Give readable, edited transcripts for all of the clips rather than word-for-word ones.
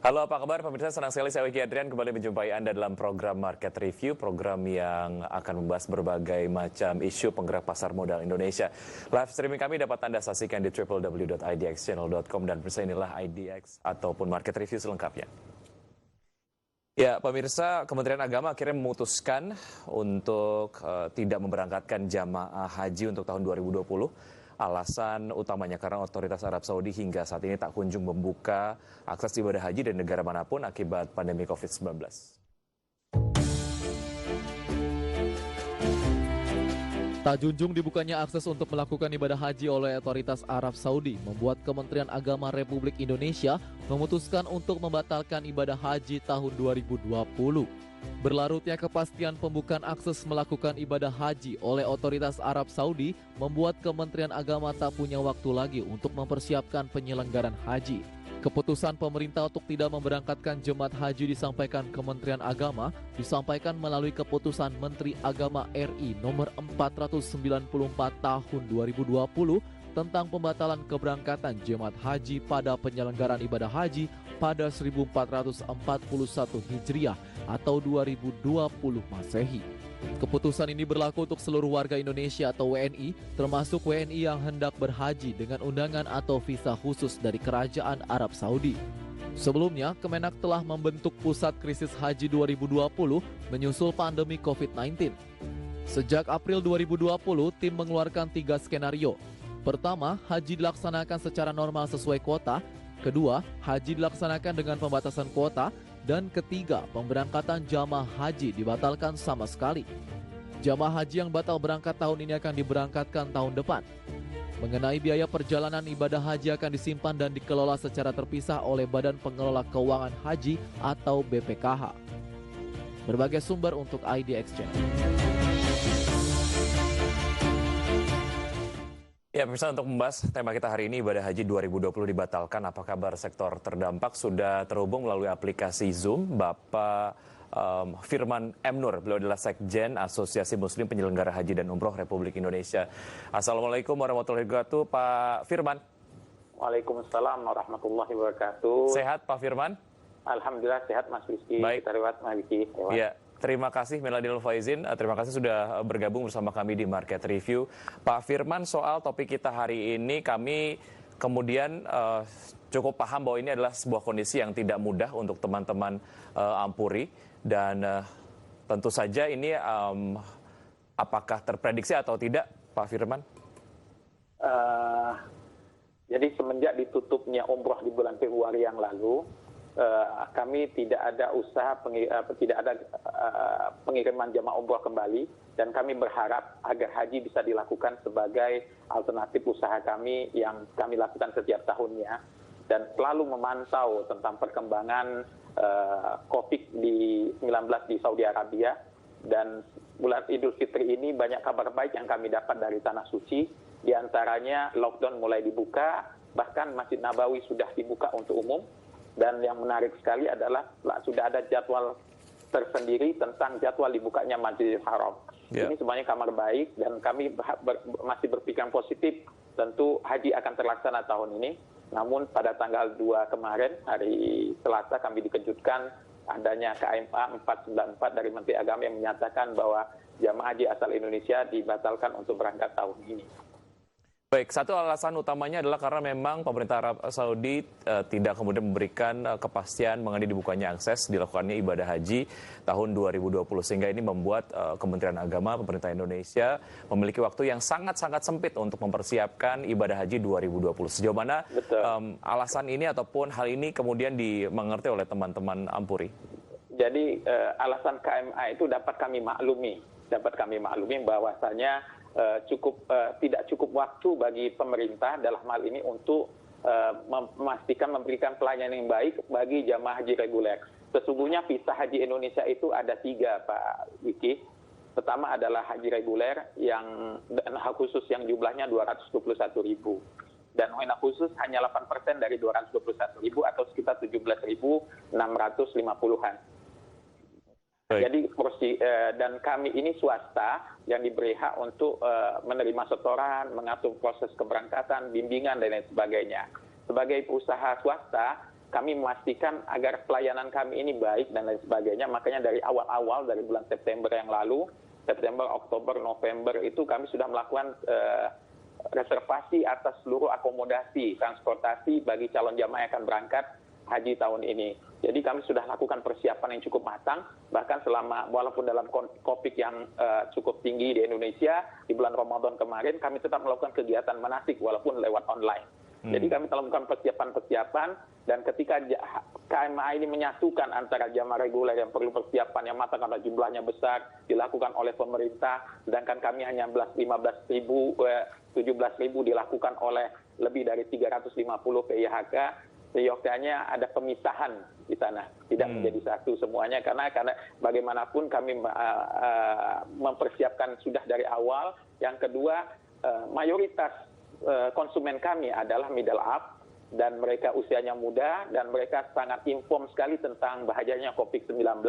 Halo, apa kabar pemirsa? Senang sekali saya Wiki Adrian kembali menjumpai Anda dalam program Market Review, program yang akan membahas berbagai macam isu penggerak pasar modal Indonesia. Live streaming kami dapat Anda saksikan di www.idxchannel.com dan pemirsa inilah IDX ataupun Market Review selengkapnya. Ya, pemirsa, Kementerian Agama akhirnya memutuskan untuk tidak memberangkatkan jamaah haji untuk tahun 2020. Alasan utamanya karena otoritas Arab Saudi hingga saat ini tak kunjung membuka akses ibadah haji dari negara manapun akibat pandemi COVID-19. Tak junjung dibukanya akses untuk melakukan ibadah haji oleh otoritas Arab Saudi membuat Kementerian Agama Republik Indonesia memutuskan untuk membatalkan ibadah haji tahun 2020. Berlarutnya kepastian pembukaan akses melakukan ibadah haji oleh otoritas Arab Saudi membuat Kementerian Agama tak punya waktu lagi untuk mempersiapkan penyelenggaran haji. Keputusan pemerintah untuk tidak memberangkatkan jemaat haji disampaikan Kementerian Agama disampaikan melalui keputusan Menteri Agama RI nomor 494 tahun 2020 tentang pembatalan keberangkatan jemaat haji pada penyelenggaran ibadah haji pada 1441 Hijriah atau 2020 Masehi. Keputusan ini berlaku untuk seluruh warga Indonesia atau WNI, termasuk WNI yang hendak berhaji dengan undangan atau visa khusus dari Kerajaan Arab Saudi. Sebelumnya, Kemenak telah membentuk Pusat Krisis Haji 2020 menyusul pandemi COVID-19. Sejak April 2020, tim mengeluarkan 3 skenario. Pertama, haji dilaksanakan secara normal sesuai kuota. Kedua, haji dilaksanakan dengan pembatasan kuota. Dan ketiga, pemberangkatan jamaah haji dibatalkan sama sekali. Jamaah haji yang batal berangkat tahun ini akan diberangkatkan tahun depan. Mengenai biaya perjalanan ibadah haji akan disimpan dan dikelola secara terpisah oleh Badan Pengelola Keuangan Haji atau BPKH. Berbagai sumber untuk IDX Channel. Ya, pemirsa, untuk membahas tema kita hari ini, ibadah haji 2020 dibatalkan. Apa kabar sektor terdampak? Sudah terhubung melalui aplikasi Zoom Bapak Firman M. Nur. Beliau adalah Sekjen Asosiasi Muslim Penyelenggara Haji dan Umroh Republik Indonesia. Assalamualaikum warahmatullahi wabarakatuh, Pak Firman. Waalaikumsalam warahmatullahi wabarakatuh. Sehat, Pak Firman? Alhamdulillah sehat, Mas Rizky. Baik. Kita lewat, Mas Rizky. Iya. Terima kasih Meladil Faizin, terima kasih sudah bergabung bersama kami di Market Review. Pak Firman, soal topik kita hari ini kami kemudian cukup paham bahwa ini adalah sebuah kondisi yang tidak mudah untuk teman-teman Ampuri. Dan tentu saja ini apakah terprediksi atau tidak, Pak Firman? Jadi semenjak ditutupnya umroh di bulan Februari yang lalu, kami tidak ada usaha pengiriman jamaah umroh kembali, dan kami berharap agar haji bisa dilakukan sebagai alternatif usaha kami yang kami lakukan setiap tahunnya, dan selalu memantau tentang perkembangan COVID-19 di Saudi Arabia. Dan bulan Idul Fitri ini banyak kabar baik yang kami dapat dari Tanah Suci, diantaranya lockdown mulai dibuka, bahkan Masjid Nabawi sudah dibuka untuk umum. Dan yang menarik sekali adalah sudah ada jadwal tersendiri tentang jadwal dibukanya Masjidil Haram. Yeah. Ini semuanya kabar baik, dan kami masih berpikiran positif. Tentu haji akan terlaksana tahun ini. Namun pada tanggal 2 kemarin, hari Selasa, kami dikejutkan adanya KMA 494 dari Menteri Agama yang menyatakan bahwa jamaah haji asal Indonesia dibatalkan untuk berangkat tahun ini. Baik, satu alasan utamanya adalah karena memang pemerintah Arab Saudi tidak kemudian memberikan kepastian mengenai dibukanya akses dilakukannya ibadah haji tahun 2020. Sehingga ini membuat Kementerian Agama, pemerintah Indonesia memiliki waktu yang sangat-sangat sempit untuk mempersiapkan ibadah haji 2020. Sejauh mana alasan ini ataupun hal ini kemudian dimengerti oleh teman-teman Ampuri? Jadi alasan KMA itu dapat kami maklumi bahwasanya tidak cukup waktu bagi pemerintah dalam hal ini untuk memastikan memberikan pelayanan yang baik bagi jamaah haji reguler. Sesungguhnya visa haji Indonesia itu ada 3, Pak Wiki. Pertama adalah haji reguler yang khusus yang jumlahnya 221.000. Dan wena khusus hanya 8% dari 221.000 atau sekitar 17.650-an. Jadi dan kami ini swasta yang diberi hak untuk menerima setoran, mengatur proses keberangkatan, bimbingan dan lain sebagainya. Sebagai usaha swasta, kami memastikan agar pelayanan kami ini baik dan lain sebagainya. Makanya dari awal-awal, dari bulan September yang lalu, September, Oktober, November itu kami sudah melakukan reservasi atas seluruh akomodasi, transportasi bagi calon jamaah yang akan berangkat haji tahun ini. Jadi kami sudah lakukan persiapan yang cukup matang, bahkan selama, walaupun dalam COVID yang cukup tinggi di Indonesia, di bulan Ramadan kemarin, kami tetap melakukan kegiatan manasik walaupun lewat online. Jadi kami telah melakukan persiapan-persiapan, dan ketika KMA ini menyatukan antara jamaah reguler yang perlu persiapan yang matang karena jumlahnya besar, dilakukan oleh pemerintah, sedangkan kami hanya 15.000, 17.000 dilakukan oleh lebih dari 350 PIHK, seyogyanya ada pemisahan di sana, tidak menjadi satu semuanya, karena bagaimanapun kami mempersiapkan sudah dari awal. Yang kedua, mayoritas konsumen kami adalah middle up, dan mereka usianya muda, dan mereka sangat inform sekali tentang bahayanya COVID-19,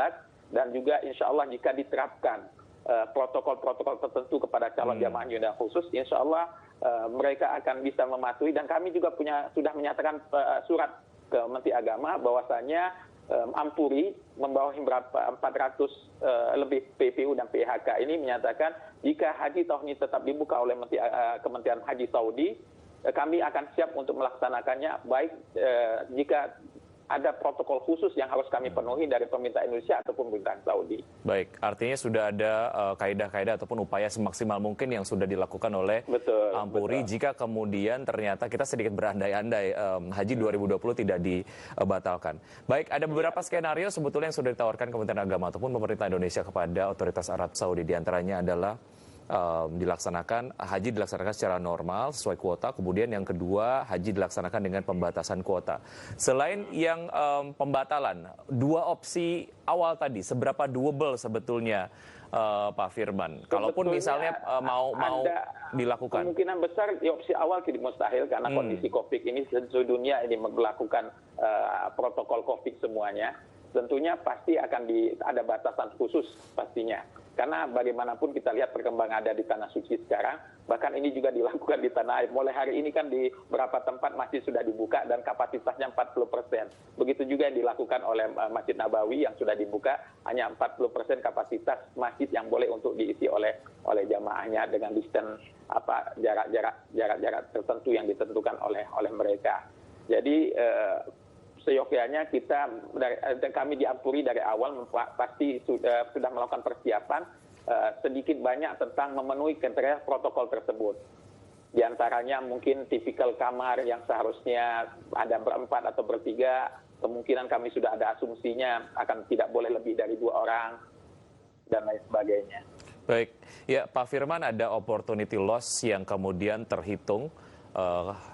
dan juga insya Allah jika diterapkan protokol-protokol tertentu kepada calon jamaah haji khusus, insya Allah mereka akan bisa mematuhi. Dan kami juga sudah menyatakan surat ke Menteri Agama bahwasanya Ampuri membawahi 400 lebih PPU dan PHK ini menyatakan jika haji tahun ini tetap dibuka oleh Kementerian Haji Saudi, kami akan siap untuk melaksanakannya, baik jika ada protokol khusus yang harus kami penuhi dari pemerintah Indonesia ataupun pemerintah Saudi. Baik, artinya sudah ada kaidah-kaidah ataupun upaya semaksimal mungkin yang sudah dilakukan oleh Ampuri. Jika kemudian ternyata kita sedikit berandai-andai Haji 2020 tidak dibatalkan. Baik, ada beberapa skenario sebetulnya yang sudah ditawarkan Kementerian Agama ataupun pemerintah Indonesia kepada otoritas Arab Saudi. Di antaranya adalah haji dilaksanakan secara normal sesuai kuota, kemudian yang kedua haji dilaksanakan dengan pembatasan kuota. Selain yang pembatalan, dua opsi awal tadi seberapa doable sebetulnya Pak Firman? Kalaupun misalnya mau dilakukan. Kemungkinan besar di opsi awal tidak mustahil karena kondisi COVID ini seluruh dunia ini melakukan protokol COVID semuanya. Tentunya pasti akan ada batasan khusus pastinya. Karena bagaimanapun kita lihat perkembangan ada di Tanah Suci sekarang, bahkan ini juga dilakukan di tanah air. Mulai hari ini kan di beberapa tempat masjid sudah dibuka dan kapasitasnya 40%. Begitu juga yang dilakukan oleh Masjid Nabawi yang sudah dibuka, hanya 40% kapasitas masjid yang boleh untuk diisi oleh jamaahnya dengan distance jarak tertentu yang ditentukan oleh mereka. Jadi seyogyanya kami di Ampuri dari awal pasti sudah melakukan persiapan sedikit banyak tentang memenuhi kriteria protokol tersebut. Di antaranya mungkin tipikal kamar yang seharusnya ada berempat atau bertiga, kemungkinan kami sudah ada asumsinya akan tidak boleh lebih dari 2 orang, dan lain sebagainya. Baik, ya Pak Firman, ada opportunity loss yang kemudian terhitung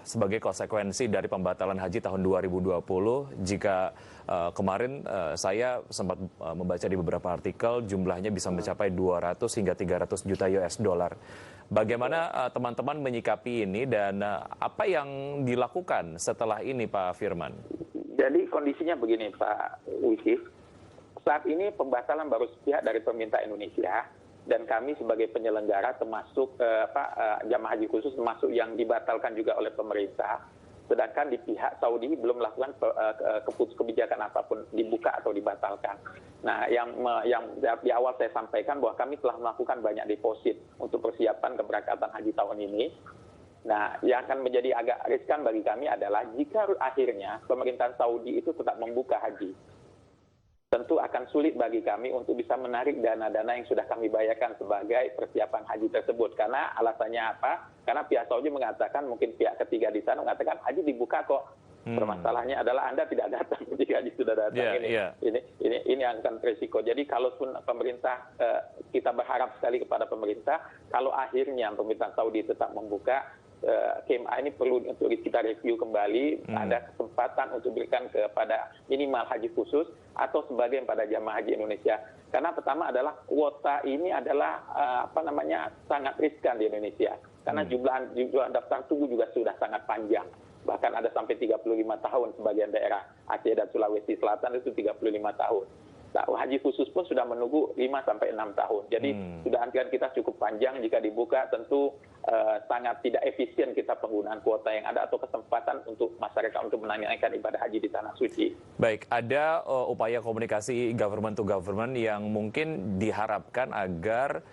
sebagai konsekuensi dari pembatalan haji tahun 2020. Jika kemarin saya sempat membaca di beberapa artikel jumlahnya bisa mencapai 200 hingga 300 juta US dollar. Bagaimana teman-teman menyikapi ini dan apa yang dilakukan setelah ini Pak Firman? Jadi kondisinya begini Pak Wiki, saat ini pembatalan baru sepihak dari pemerintah Indonesia, dan kami sebagai penyelenggara termasuk jamaah haji khusus termasuk yang dibatalkan juga oleh pemerintah. Sedangkan di pihak Saudi belum melakukan kebijakan apapun dibuka atau dibatalkan. Nah, yang di awal saya sampaikan bahwa kami telah melakukan banyak deposit untuk persiapan keberangkatan haji tahun ini. Nah, yang akan menjadi agak riskan bagi kami adalah jika akhirnya pemerintahan Saudi itu tetap membuka haji, tentu akan sulit bagi kami untuk bisa menarik dana-dana yang sudah kami bayarkan sebagai persiapan haji tersebut. Karena alasannya apa? Karena pihak Saudi mengatakan, mungkin pihak ketiga di sana mengatakan haji dibuka kok. Permasalahannya adalah Anda tidak datang ketika haji sudah datang. Ini akan risiko. Jadi kalaupun pemerintah, kita berharap sekali kepada pemerintah, kalau akhirnya pemerintah Saudi tetap membuka, KMA ini perlu untuk kita review kembali, ada kesempatan untuk berikan kepada minimal haji khusus atau sebagian pada jamaah haji Indonesia. Karena pertama adalah kuota ini adalah sangat riskan di Indonesia. Karena jumlah daftar tunggu juga sudah sangat panjang. Bahkan ada sampai 35 tahun sebagian daerah Aceh dan Sulawesi Selatan itu 35 tahun. Nah, haji khusus pun sudah menunggu 5 sampai 6 tahun. Jadi sudah antrian kita cukup panjang. Jika dibuka tentu sangat tidak efisien kita penggunaan kuota yang ada atau kesempatan untuk masyarakat untuk menunaikan ibadah haji di tanah suci. Baik, ada upaya komunikasi government to government yang mungkin diharapkan agar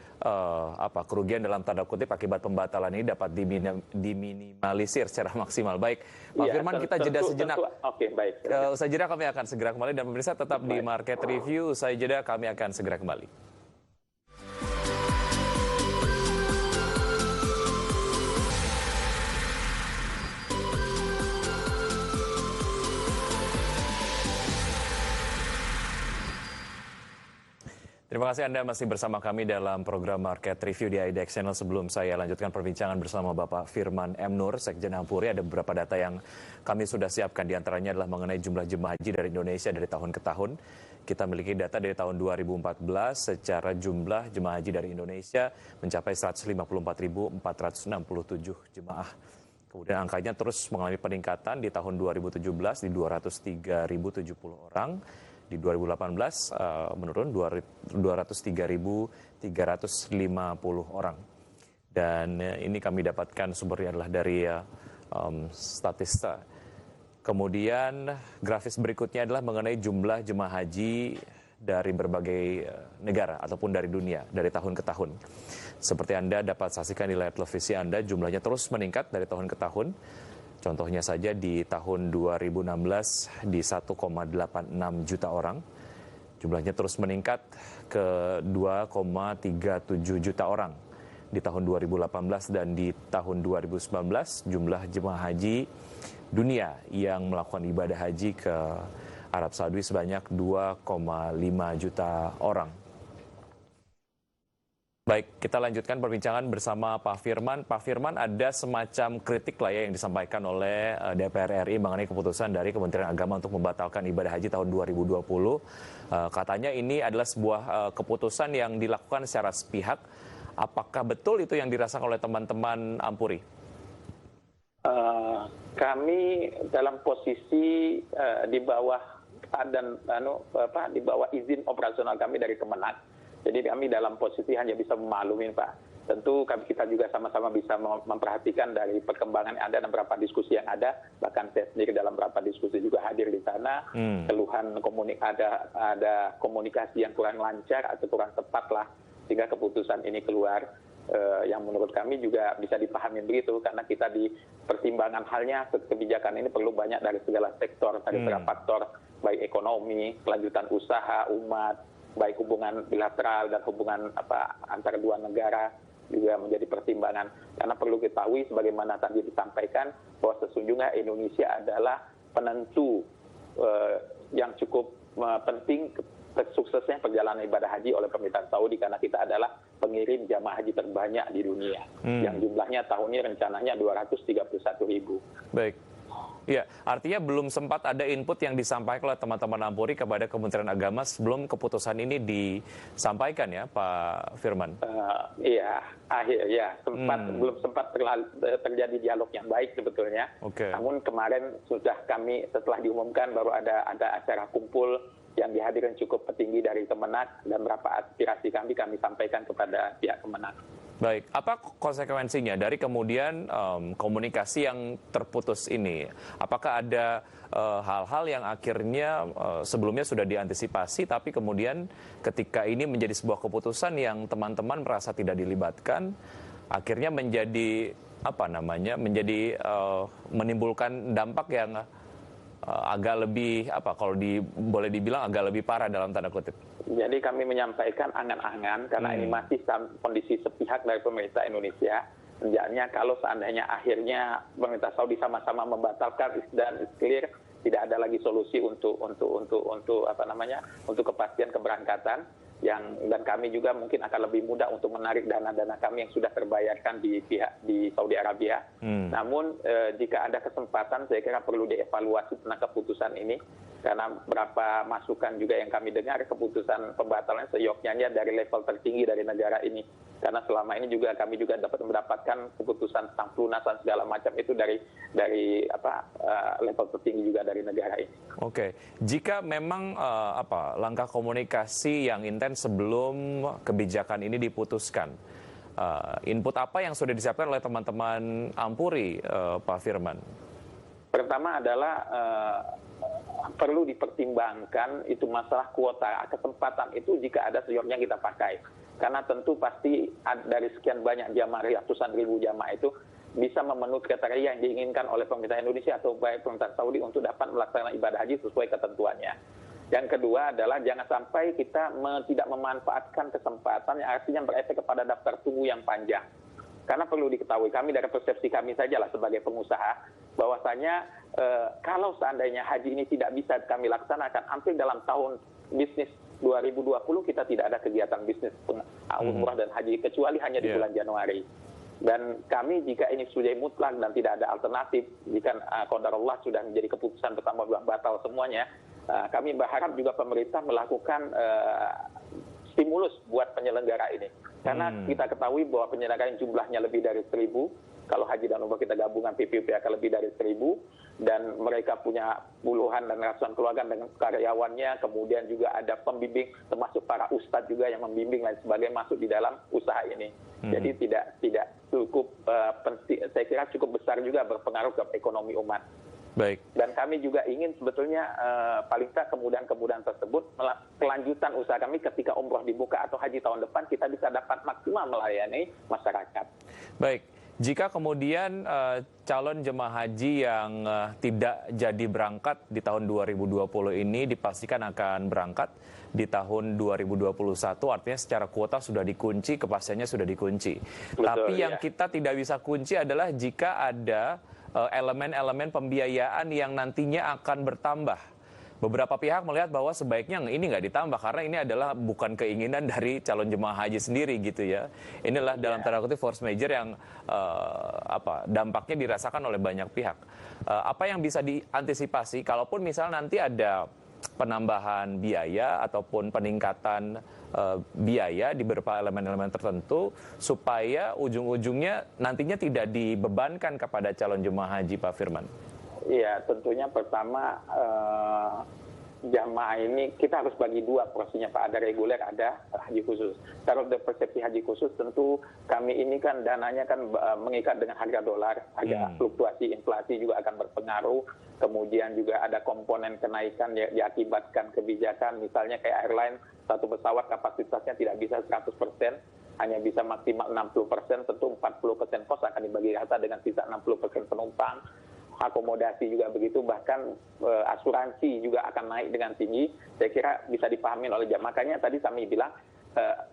kerugian dalam tanda kutip akibat pembatalan ini dapat diminimalisir secara maksimal. Baik, Pak Firman, kita jeda sejenak. Oke, baik. Usai jeda kami akan segera kembali, dan pemirsa tetap di Market Review. Usai jeda kami akan segera kembali. Terima kasih Anda masih bersama kami dalam program Market Review di IDX Channel. Sebelum saya lanjutkan perbincangan bersama Bapak Firman M. Nur, Sekjen Ampuri, ada beberapa data yang kami sudah siapkan. Di antaranya adalah mengenai jumlah jemaah haji dari Indonesia dari tahun ke tahun. Kita memiliki data dari tahun 2014, secara jumlah jemaah haji dari Indonesia mencapai 154.467 jemaah. Kemudian angkanya terus mengalami peningkatan di tahun 2017 di 203.070 orang. Di 2018 menurun 203.350 orang. Dan ini kami dapatkan sumbernya adalah dari Statista. Kemudian grafis berikutnya adalah mengenai jumlah jemaah haji dari berbagai negara ataupun dari dunia dari tahun ke tahun. Seperti Anda dapat saksikan di layar televisi Anda, jumlahnya terus meningkat dari tahun ke tahun. Contohnya saja di tahun 2016 di 1,86 juta orang. Jumlahnya terus meningkat ke 2,37 juta orang di tahun 2018, dan di tahun 2019 jumlah jemaah haji dunia yang melakukan ibadah haji ke Arab Saudi sebanyak 2,5 juta orang. Baik, kita lanjutkan perbincangan bersama Pak Firman. Pak Firman, ada semacam kritik lah ya yang disampaikan oleh DPR RI mengenai keputusan dari Kementerian Agama untuk membatalkan ibadah haji tahun 2020. Katanya ini adalah sebuah keputusan yang dilakukan secara sepihak. Apakah betul itu yang dirasakan oleh teman-teman Ampuri? Kami dalam posisi di bawah di bawah izin operasional kami dari Kemenak. Jadi kami dalam posisi hanya bisa memaklumi, Pak. Tentu kita juga sama-sama bisa memperhatikan dari perkembangan yang ada dan beberapa diskusi yang ada. Bahkan saya sendiri dalam beberapa diskusi juga hadir di sana. Keluhan ada komunikasi yang kurang lancar atau kurang tepat lah, sehingga keputusan ini keluar. Yang menurut kami juga bisa dipahami begitu, karena kita di pertimbangan halnya kebijakan ini perlu banyak dari segala sektor, dari segala faktor, baik ekonomi, kelanjutan usaha, umat, baik hubungan bilateral dan hubungan antara dua negara juga menjadi pertimbangan. Karena perlu ketahui, sebagaimana tadi disampaikan, bahwa sesungguhnya Indonesia adalah penentu yang cukup penting suksesnya perjalanan ibadah haji oleh pemerintahan Saudi, karena kita adalah pengirim jamaah haji terbanyak di dunia, yang jumlahnya tahun ini rencananya 231.000. Baik. Ya, artinya belum sempat ada input yang disampaikan oleh teman-teman Ampuri kepada Kementerian Agama sebelum keputusan ini disampaikan ya, Pak Firman? Iya, belum sempat terjadi dialog yang baik sebetulnya. Okay. Namun kemarin sudah kami, setelah diumumkan, baru ada acara kumpul yang dihadiri cukup petinggi dari Kemenak, dan beberapa aspirasi kami sampaikan kepada pihak Kemenak. Baik, apa konsekuensinya dari kemudian komunikasi yang terputus ini? Apakah ada hal-hal yang akhirnya sebelumnya sudah diantisipasi, tapi kemudian ketika ini menjadi sebuah keputusan yang teman-teman merasa tidak dilibatkan, akhirnya menjadi menimbulkan dampak yang agak lebih boleh dibilang agak lebih parah dalam tanda kutip? Jadi kami menyampaikan angan-angan, karena ini masih kondisi sepihak dari pemerintah Indonesia. Hendaknya kalau seandainya akhirnya pemerintah Saudi sama-sama membatalkan dan clear, tidak ada lagi solusi untuk kepastian keberangkatan, dan kami juga mungkin akan lebih mudah untuk menarik dana-dana kami yang sudah terbayarkan di Saudi Arabia. Namun jika ada kesempatan, saya kira perlu dievaluasi tentang keputusan ini, karena beberapa masukan juga yang kami dengar, keputusan pembatalan seyogyanya dari level tertinggi dari negara ini. Karena selama ini juga kami juga dapat mendapatkan keputusan tentang pelunasan segala macam itu dari level tertinggi juga dari negara ini. Oke, jika memang langkah komunikasi yang intens sebelum kebijakan ini diputuskan, Input apa yang sudah disiapkan oleh teman-teman Ampuri, Pak Firman? Pertama adalah perlu dipertimbangkan itu masalah kuota, kesempatan itu jika ada seyogyanya kita pakai. Karena tentu pasti dari sekian banyak jamaah, ratusan ribu jamaah itu bisa memenuhi kriteria yang diinginkan oleh pemerintah Indonesia atau baik pemerintah Saudi untuk dapat melaksanakan ibadah haji sesuai ketentuannya. Yang kedua adalah jangan sampai kita tidak memanfaatkan kesempatan yang artinya berefek kepada daftar tunggu yang panjang. Karena perlu diketahui, kami dari persepsi kami sajalah sebagai pengusaha, bahwasanya kalau seandainya haji ini tidak bisa kami laksanakan, hampir dalam tahun bisnis 2020 kita tidak ada kegiatan bisnis umrah dan haji, kecuali hanya di bulan Januari. Dan kami jika ini sudah mutlak dan tidak ada alternatif, jika qadarullah sudah menjadi keputusan pertama batal semuanya, kami berharap juga pemerintah melakukan stimulus buat penyelenggara ini. Karena kita ketahui bahwa penyelenggara yang jumlahnya lebih dari 1.000, kalau haji dan umrah kita gabungan PPP akan lebih dari 1.000, dan mereka punya puluhan dan ratusan keluarga dengan karyawannya, kemudian juga ada pembimbing, termasuk para ustadz juga yang membimbing dan sebagainya masuk di dalam usaha ini. Jadi tidak cukup penting, saya kira cukup besar juga berpengaruh ke ekonomi umat. Baik. Dan kami juga ingin sebetulnya paling tak kemudahan-kemudahan tersebut, kelanjutan usaha kami ketika umroh dibuka atau haji tahun depan kita bisa dapat maksimal melayani masyarakat. Baik. Jika kemudian calon jemaah haji yang tidak jadi berangkat di tahun 2020 ini dipastikan akan berangkat di tahun 2021, artinya secara kuota sudah dikunci, kepastiannya sudah dikunci. Betul, tapi yang kita tidak bisa kunci adalah jika ada elemen-elemen pembiayaan yang nantinya akan bertambah. Beberapa pihak melihat bahwa sebaiknya ini nggak ditambah karena ini adalah bukan keinginan dari calon jemaah haji sendiri gitu ya. Inilah dalam tanda kutip force major yang dampaknya dirasakan oleh banyak pihak. Apa yang bisa diantisipasi kalaupun misal nanti ada penambahan biaya ataupun peningkatan biaya di beberapa elemen-elemen tertentu supaya ujung-ujungnya nantinya tidak dibebankan kepada calon jemaah haji, Pak Firman? Iya, tentunya pertama jamaah ini kita harus bagi dua porsinya, Pak. Ada reguler, ada haji khusus. Kalau dari persepsi haji khusus, tentu kami ini kan dananya kan mengikat dengan harga dolar, harga fluktuasi inflasi juga akan berpengaruh. Kemudian juga ada komponen kenaikan yang diakibatkan kebijakan, misalnya kayak airline, satu pesawat kapasitasnya tidak bisa 100%, hanya bisa maksimal 60%, tentu 40% kos akan dibagi rata dengan sisa 60% penumpang. Akomodasi juga begitu, bahkan asuransi juga akan naik dengan tinggi. Saya kira bisa dipahami oleh jamaah. Makanya tadi kami bilang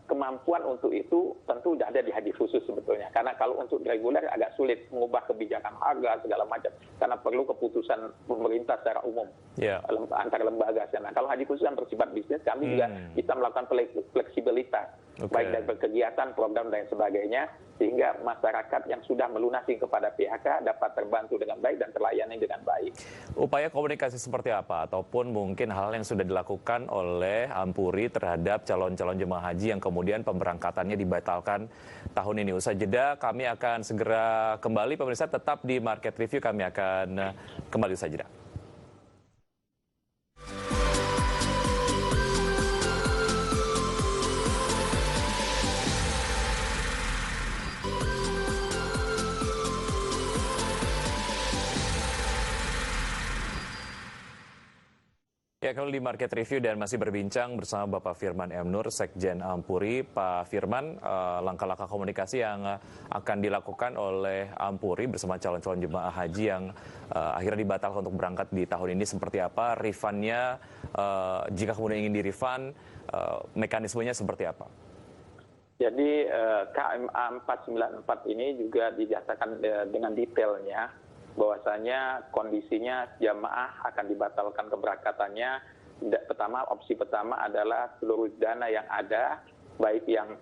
kemampuan untuk itu tentu tidak ada di haji khusus sebetulnya. Karena kalau untuk reguler agak sulit mengubah kebijakan harga segala macam. Karena perlu keputusan pemerintah secara umum antar lembaga. Nah, kalau haji khusus yang bersifat bisnis, kami juga bisa melakukan fleksibilitas. Baik dari kegiatan, program, dan sebagainya. Sehingga masyarakat yang sudah melunasi kepada PHK dapat terbantu dengan baik dan terlayani dengan baik. Upaya komunikasi seperti apa? Ataupun mungkin hal yang sudah dilakukan oleh Ampuri terhadap calon-calon jemaah haji yang kemudian pemberangkatannya dibatalkan tahun ini. Usai jeda kami akan segera kembali. Pemirsa tetap di Market Review, kami akan kembali usai jeda. Ya, kalau di Market Review dan masih berbincang bersama Bapak Firman M. Nur, Sekjen Ampuri. Pak Firman, langkah-langkah komunikasi yang akan dilakukan oleh Ampuri bersama calon-calon jemaah haji yang akhirnya dibatalkan untuk berangkat di tahun ini seperti apa? Refundnya, jika kemudian ingin di-refund, mekanismenya seperti apa? Jadi KMA 494 ini juga dijelaskan dengan detailnya, bahwasanya kondisinya jamaah akan dibatalkan keberangkatannya. Opsi pertama adalah seluruh dana yang ada, baik yang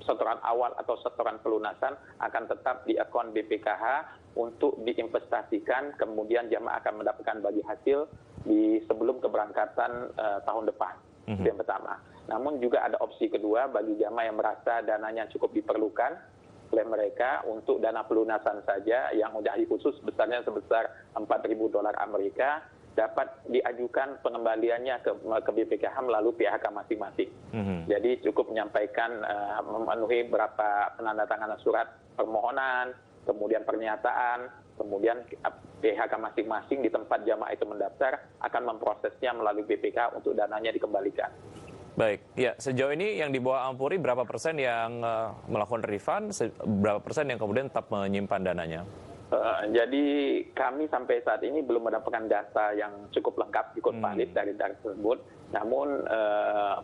setoran awal atau setoran pelunasan, akan tetap di akun BPKH untuk diinvestasikan, kemudian jamaah akan mendapatkan bagi hasil sebelum keberangkatan tahun depan. Itu yang pertama. Namun juga ada opsi kedua bagi jamaah yang merasa dananya cukup diperlukan oleh mereka untuk dana pelunasan saja yang udah khusus besarnya sebesar $4.000 Amerika, dapat diajukan pengembaliannya ke BPKH melalui PHK masing-masing. Jadi cukup menyampaikan memenuhi beberapa penandatanganan surat permohonan, kemudian pernyataan, kemudian PHK masing-masing di tempat jamaah itu mendaftar akan memprosesnya melalui BPK untuk dananya dikembalikan. Baik, ya sejauh ini yang di bawah Ampuri berapa persen yang melakukan refund, berapa persen yang kemudian tetap menyimpan dananya? Jadi kami sampai saat ini belum mendapatkan data yang cukup lengkap ikut valid dari data tersebut. Namun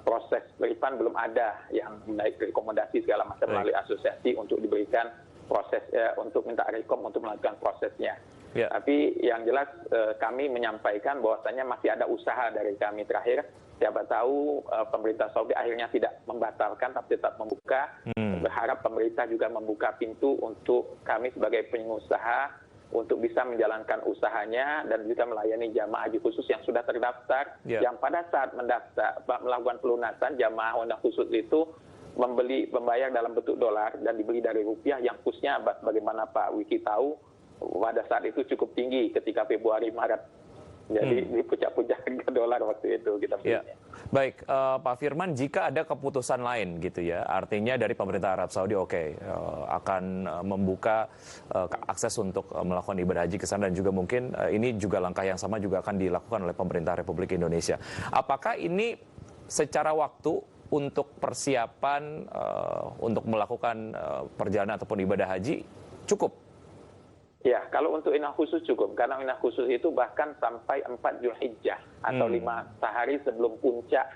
proses refund belum ada yang menaik rekomendasi segala macam melalui asosiasi untuk diberikan proses untuk minta rekom untuk melakukan prosesnya. Ya. Tapi yang jelas kami menyampaikan bahwasannya masih ada usaha dari kami terakhir. Siapa tahu pemerintah Saudi akhirnya tidak membatalkan tapi tetap membuka. Berharap pemerintah juga membuka pintu untuk kami sebagai pengusaha untuk bisa menjalankan usahanya dan juga melayani jamaah haji khusus yang sudah terdaftar. Yang pada saat mendaftar melakukan pelunasan jamaah haji khusus itu membayar dalam bentuk dolar dan dibeli dari rupiah yang kursnya bagaimana Pak Wiki tahu pada saat itu cukup tinggi ketika Februari Maret. Jadi di puncak-puncak harga dolar waktu itu kita belinya. Baik, Pak Firman, jika ada keputusan lain gitu ya, artinya dari pemerintah Arab Saudi akan membuka akses untuk melakukan ibadah haji ke sana dan juga mungkin ini juga langkah yang sama juga akan dilakukan oleh pemerintah Republik Indonesia. Apakah ini secara waktu untuk persiapan untuk melakukan perjalanan ataupun ibadah haji cukup? Ya, kalau untuk inah khusus cukup, karena inah khusus itu bahkan sampai 4 Zulhijjah atau 5 sehari sebelum puncak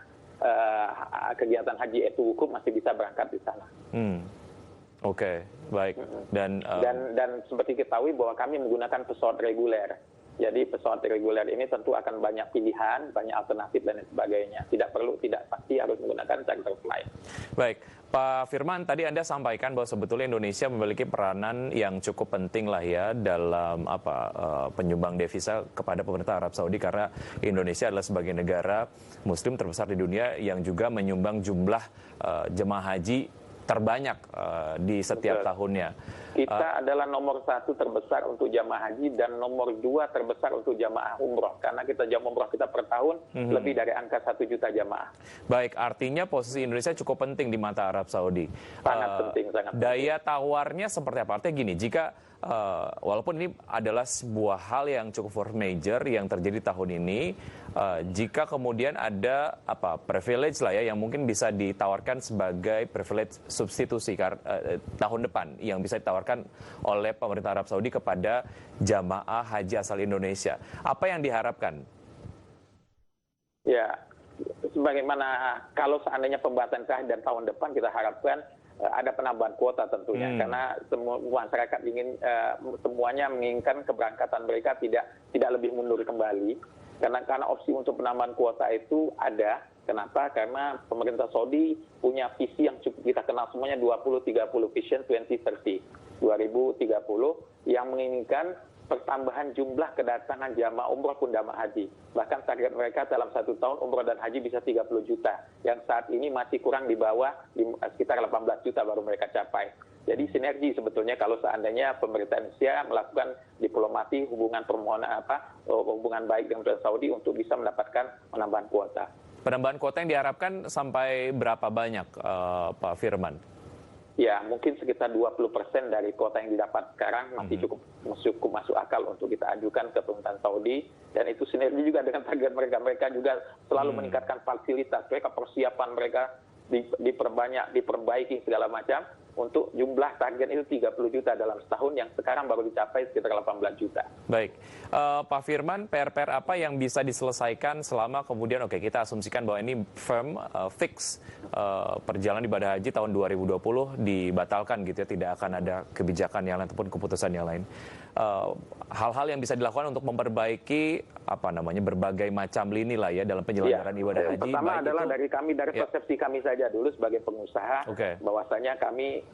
kegiatan haji itu wukuf masih bisa berangkat di sana. Oke, baik. Dan seperti ketahui bahwa kami menggunakan pesawat reguler. Jadi pesawat reguler ini tentu akan banyak pilihan, banyak alternatif dan sebagainya. Tidak pasti harus menggunakan charter flight. Baik, Pak Firman, tadi Anda sampaikan bahwa sebetulnya Indonesia memiliki peranan yang cukup penting lah ya dalam penyumbang devisa kepada pemerintah Arab Saudi karena Indonesia adalah sebagai negara Muslim terbesar di dunia yang juga menyumbang jumlah jemaah haji terbanyak di setiap tahunnya. Kita adalah nomor 1 terbesar untuk jamaah haji dan nomor 2 terbesar untuk jamaah umroh. Karena kita jamaah umroh kita per tahun lebih dari angka 1 juta jamaah. Baik, artinya posisi Indonesia cukup penting di mata Arab Saudi. Sangat penting, sangat penting. Daya tawarnya seperti apa? Artinya gini, jika walaupun ini adalah sebuah hal yang cukup force major yang terjadi tahun ini, jika kemudian ada privilege lah ya yang mungkin bisa ditawarkan sebagai privilege substitusi tahun depan yang bisa ditawarkan oleh pemerintah Arab Saudi kepada jamaah haji asal Indonesia. Apa yang diharapkan? Ya, sebagaimana kalau seandainya pembahasan terakhir dan tahun depan kita harapkan ada penambahan kuota tentunya karena semua masyarakat ingin semuanya menginginkan keberangkatan mereka tidak lebih mundur kembali karena opsi untuk penambahan kuota itu ada. Kenapa? Karena pemerintah Saudi punya visi yang cukup kita kenal semuanya 2030 Vision 2030 yang menginginkan pertambahan jumlah kedatangan jamaah umroh pun jamaah haji. Bahkan target mereka dalam 1 tahun umroh dan haji bisa 30 juta. Yang saat ini masih kurang di bawah sekitar 18 juta baru mereka capai. Jadi sinergi sebetulnya kalau seandainya pemerintah Indonesia melakukan diplomasi hubungan hubungan baik dengan pemerintah Saudi untuk bisa mendapatkan penambahan kuota. Penambahan kuota yang diharapkan sampai berapa banyak, Pak Firman? Ya, mungkin sekitar 20% dari kuota yang didapat sekarang masih cukup masuk akal untuk kita ajukan ke pemerintahan Saudi. Dan itu sinergi juga dengan target mereka. Mereka juga selalu meningkatkan fasilitas mereka, persiapan mereka diperbanyak, diperbaiki segala macam. Untuk jumlah target itu 30 juta dalam setahun yang sekarang baru dicapai sekitar 18 juta. Baik, Pak Firman, PR-PR apa yang bisa diselesaikan selama kemudian kita asumsikan bahwa ini firm, fix perjalanan ibadah haji tahun 2020 dibatalkan gitu ya, tidak akan ada kebijakan yang lain ataupun keputusan yang lain. Hal-hal yang bisa dilakukan untuk memperbaiki berbagai macam lini lah ya dalam penyelenggaraan ibadah haji. Pertama adalah dari persepsi kami saja dulu sebagai pengusaha, bahwasanya kami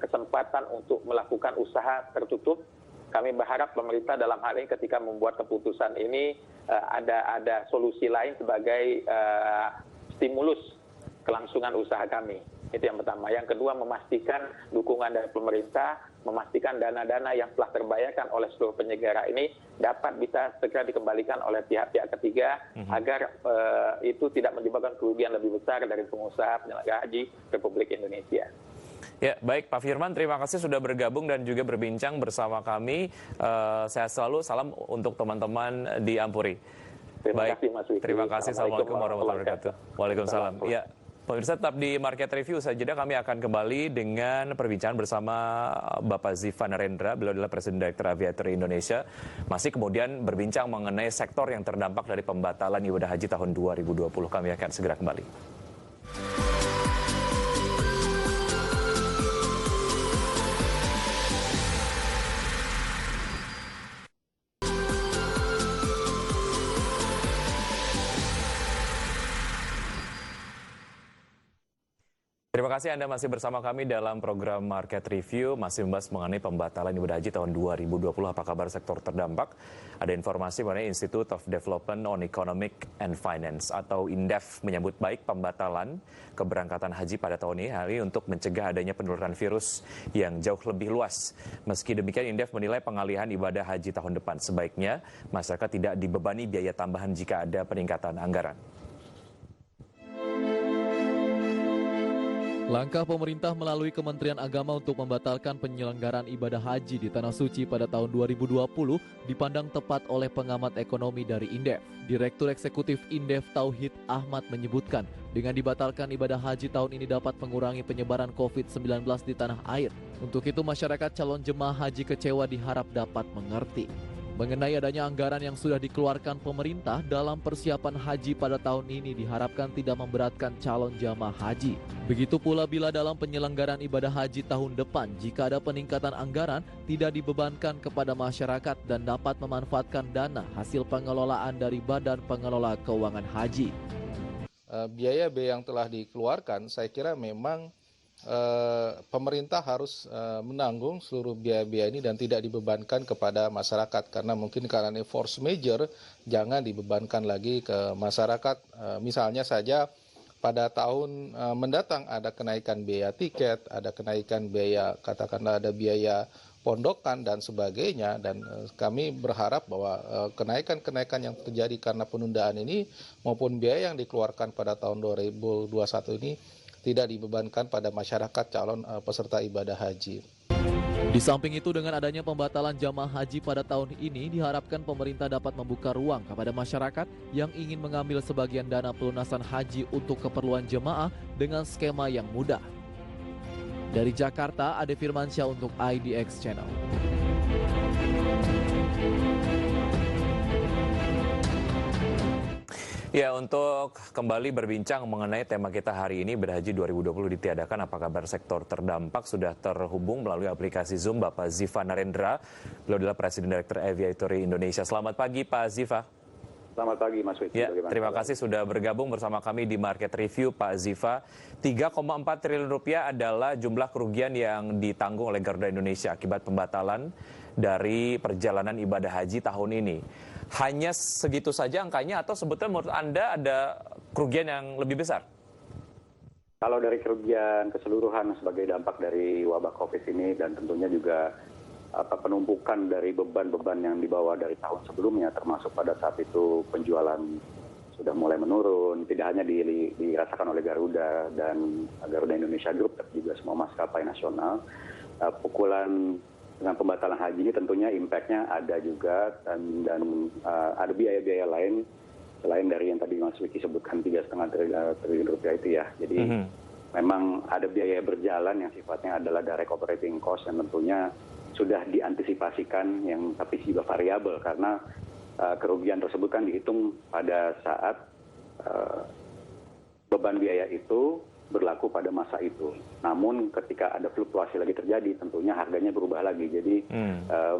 kesempatan untuk melakukan usaha tertutup. Kami berharap pemerintah dalam hal ini ketika membuat keputusan ini ada solusi lain sebagai stimulus kelangsungan usaha kami. Itu yang pertama. Yang kedua, memastikan dukungan dari pemerintah memastikan dana-dana yang telah terbayarkan oleh seluruh penyelenggara ini dapat bisa segera dikembalikan oleh pihak-pihak ketiga agar itu tidak menyebabkan kerugian lebih besar dari pengusaha penyelenggara haji Republik Indonesia. Ya, baik Pak Firman, terima kasih sudah bergabung dan juga berbincang bersama kami. Sehat selalu, salam untuk teman-teman di Ampuri. Terima kasih Mas Wiki. Terima kasih, Assalamualaikum warahmatullahi wabarakatuh. Waalaikumsalam. Ya, pemirsa tetap di Market Review saja, kami akan kembali dengan perbincangan bersama Bapak Ziva Narendra, beliau adalah Presiden Direktur Aviator Indonesia. Masih kemudian berbincang mengenai sektor yang terdampak dari pembatalan ibadah haji tahun 2020. Kami akan segera kembali. Terima kasih Anda masih bersama kami dalam program Market Review, masih membahas mengenai pembatalan ibadah haji tahun 2020. Apa kabar sektor terdampak? Ada informasi mengenai Institute of Development on Economic and Finance atau INDEF menyambut baik pembatalan keberangkatan haji pada tahun ini hari untuk mencegah adanya penularan virus yang jauh lebih luas. Meski demikian, INDEF menilai pengalihan ibadah haji tahun depan sebaiknya masyarakat tidak dibebani biaya tambahan jika ada peningkatan anggaran. Langkah pemerintah melalui Kementerian Agama untuk membatalkan penyelenggaraan ibadah haji di Tanah Suci pada tahun 2020 dipandang tepat oleh pengamat ekonomi dari INDEF. Direktur Eksekutif INDEF Tauhid Ahmad menyebutkan, dengan dibatalkan ibadah haji tahun ini dapat mengurangi penyebaran COVID-19 di tanah air. Untuk itu masyarakat calon jemaah haji kecewa diharap dapat mengerti mengenai adanya anggaran yang sudah dikeluarkan pemerintah dalam persiapan haji pada tahun ini diharapkan tidak memberatkan calon jamaah haji. Begitu pula bila dalam penyelenggaraan ibadah haji tahun depan, jika ada peningkatan anggaran, tidak dibebankan kepada masyarakat dan dapat memanfaatkan dana hasil pengelolaan dari Badan Pengelola Keuangan Haji. Biaya-biaya yang telah dikeluarkan, saya kira memang pemerintah harus menanggung seluruh biaya-biaya ini dan tidak dibebankan kepada masyarakat, karena mungkin karena ini force major, jangan dibebankan lagi ke masyarakat. Misalnya saja pada tahun mendatang ada kenaikan biaya tiket, ada kenaikan biaya, katakanlah ada biaya pondokan dan sebagainya, dan kami berharap bahwa kenaikan-kenaikan yang terjadi karena penundaan ini maupun biaya yang dikeluarkan pada tahun 2021 ini tidak dibebankan pada masyarakat calon peserta ibadah haji. Di samping itu, dengan adanya pembatalan jamaah haji pada tahun ini, diharapkan pemerintah dapat membuka ruang kepada masyarakat yang ingin mengambil sebagian dana pelunasan haji untuk keperluan jemaah dengan skema yang mudah. Dari Jakarta, Ade Firmansyah untuk IDX Channel. Ya, untuk kembali berbincang mengenai tema kita hari ini, berhaji 2020 ditiadakan, apa kabar sektor terdampak? Sudah terhubung melalui aplikasi Zoom Bapak Ziva Narendra, beliau adalah Presiden Direktur Aviator Indonesia. Selamat pagi Pak Ziva. Selamat pagi Mas Wiki. Ya, terima kasih sudah bergabung bersama kami di Market Review Pak Ziva. 3,4 triliun rupiah adalah jumlah kerugian yang ditanggung oleh Garuda Indonesia akibat pembatalan dari perjalanan ibadah haji tahun ini. Hanya segitu saja angkanya atau sebetulnya menurut Anda ada kerugian yang lebih besar? Kalau dari kerugian keseluruhan sebagai dampak dari wabah COVID ini dan tentunya juga penumpukan dari beban-beban yang dibawa dari tahun sebelumnya, termasuk pada saat itu penjualan sudah mulai menurun, tidak hanya dirasakan oleh Garuda dan Garuda Indonesia Group, tapi juga semua maskapai nasional. Pukulan dengan pembatalan haji ini tentunya impact-nya ada juga, dan ada biaya-biaya lain selain dari yang tadi Mas Wiki sebutkan 3,5 triliun rupiah itu ya. Jadi memang ada biaya berjalan yang sifatnya adalah direct operating cost yang tentunya sudah diantisipasikan, yang tapi juga variabel karena kerugian tersebut kan dihitung pada saat beban biaya itu berlaku pada masa itu. Namun ketika ada fluktuasi lagi terjadi, tentunya harganya berubah lagi. Jadi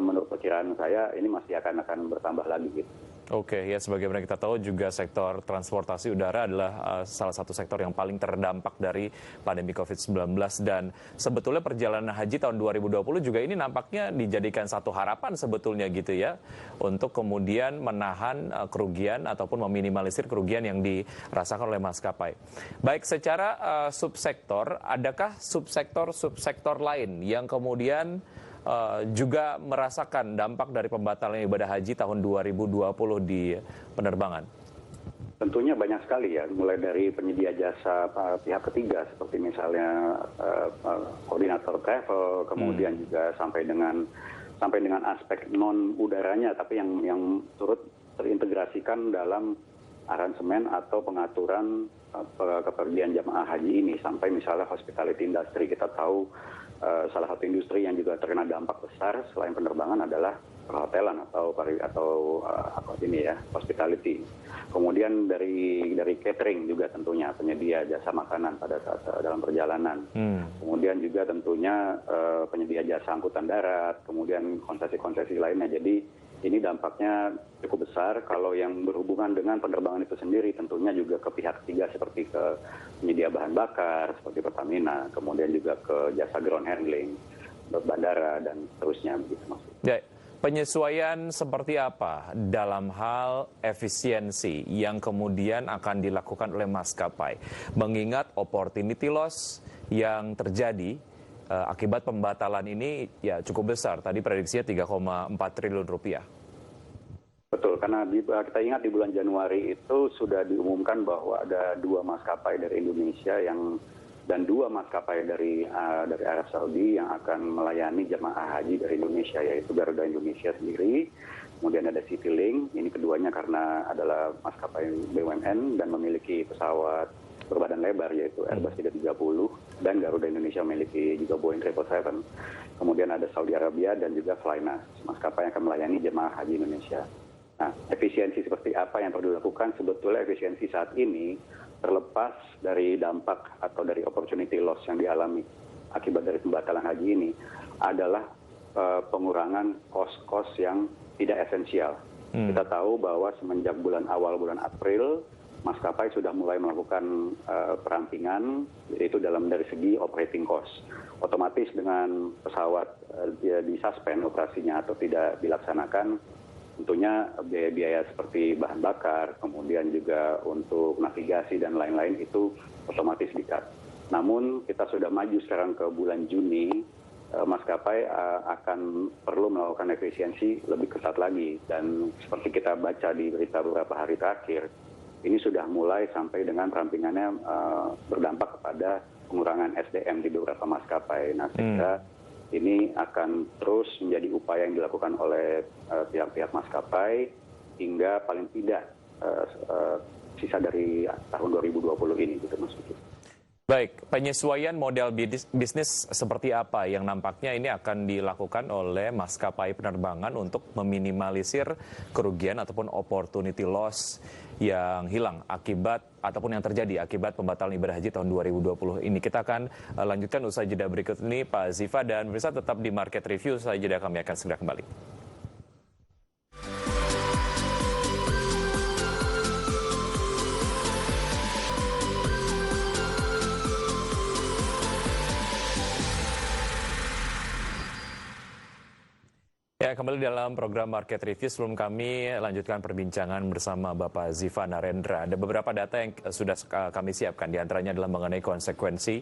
menurut perkiraan saya ini masih akan bertambah lagi gitu. Oke, ya sebagaimana kita tahu juga sektor transportasi udara adalah salah satu sektor yang paling terdampak dari pandemi COVID-19, dan sebetulnya perjalanan haji tahun 2020 juga ini nampaknya dijadikan satu harapan sebetulnya gitu ya, untuk kemudian menahan kerugian ataupun meminimalisir kerugian yang dirasakan oleh maskapai. Baik, secara subsektor, adakah subsektor lain yang kemudian juga merasakan dampak dari pembatalan ibadah haji tahun 2020 di penerbangan? Tentunya banyak sekali ya, mulai dari penyedia jasa pihak ketiga seperti misalnya koordinator travel, kemudian juga sampai dengan aspek non udaranya, tapi yang turut terintegrasikan dalam aransemen atau pengaturan kepergian jamaah haji ini, sampai misalnya hospitality industry. Kita tahu salah satu industri yang juga terkena dampak besar selain penerbangan adalah perhotelan atau hospitality. Kemudian dari catering juga tentunya penyedia jasa makanan pada saat dalam perjalanan. Kemudian juga tentunya penyedia jasa angkutan darat, kemudian konsesi-konsesi lainnya. Jadi ini dampaknya cukup besar. Kalau yang berhubungan dengan penerbangan itu sendiri tentunya juga ke pihak ketiga seperti ke penyedia bahan bakar seperti Pertamina, kemudian juga ke jasa ground handling, bandara dan seterusnya begitu maksudnya. Penyesuaian seperti apa dalam hal efisiensi yang kemudian akan dilakukan oleh maskapai? Mengingat opportunity loss yang terjadi akibat pembatalan ini ya cukup besar. Tadi prediksinya 3,4 triliun rupiah. Betul, karena kita ingat di bulan Januari itu sudah diumumkan bahwa ada 2 maskapai dari Indonesia dan 2 maskapai dari Arab Saudi yang akan melayani jemaah haji dari Indonesia, yaitu Garuda Indonesia sendiri, kemudian ada Citylink, ini keduanya karena adalah maskapai BUMN dan memiliki pesawat berbadan lebar yaitu Airbus 330, dan Garuda Indonesia memiliki juga Boeing 777. Kemudian ada Saudi Arabia dan juga Flynas, maskapai yang akan melayani jemaah haji Indonesia. Nah, efisiensi seperti apa yang perlu dilakukan? Sebetulnya efisiensi saat ini terlepas dari dampak atau dari opportunity loss yang dialami akibat dari pembatalan haji ini adalah pengurangan kos-kos yang tidak esensial. Kita tahu bahwa semenjak bulan April, maskapai sudah mulai melakukan perampingan, yaitu dari segi operating cost. Otomatis dengan pesawat disuspend operasinya atau tidak dilaksanakan, tentunya biaya-biaya seperti bahan bakar, kemudian juga untuk navigasi dan lain-lain itu otomatis di-cut. Namun kita sudah maju sekarang ke bulan Juni, maskapai akan perlu melakukan efisiensi lebih ketat lagi. Dan seperti kita baca di berita beberapa hari terakhir, ini sudah mulai sampai dengan perampingannya berdampak kepada pengurangan SDM di beberapa maskapai. Nah, saya kira ini akan terus menjadi upaya yang dilakukan oleh pihak-pihak maskapai hingga paling tidak sisa dari tahun 2020 ini, gitu Mas Vicky. Baik, penyesuaian model bisnis seperti apa yang nampaknya ini akan dilakukan oleh maskapai penerbangan untuk meminimalisir kerugian ataupun opportunity loss yang hilang akibat ataupun yang terjadi akibat pembatalan ibadah haji tahun 2020 ini. Kita akan lanjutkan usai jeda berikut ini, Pak Ziva, dan pemirsa tetap di Market Review. Usai jeda kami akan segera kembali. Ya, kembali dalam program Market Review. Sebelum kami lanjutkan perbincangan bersama Bapak Ziva Narendra, ada beberapa data yang sudah kami siapkan. Di antaranya adalah mengenai konsekuensi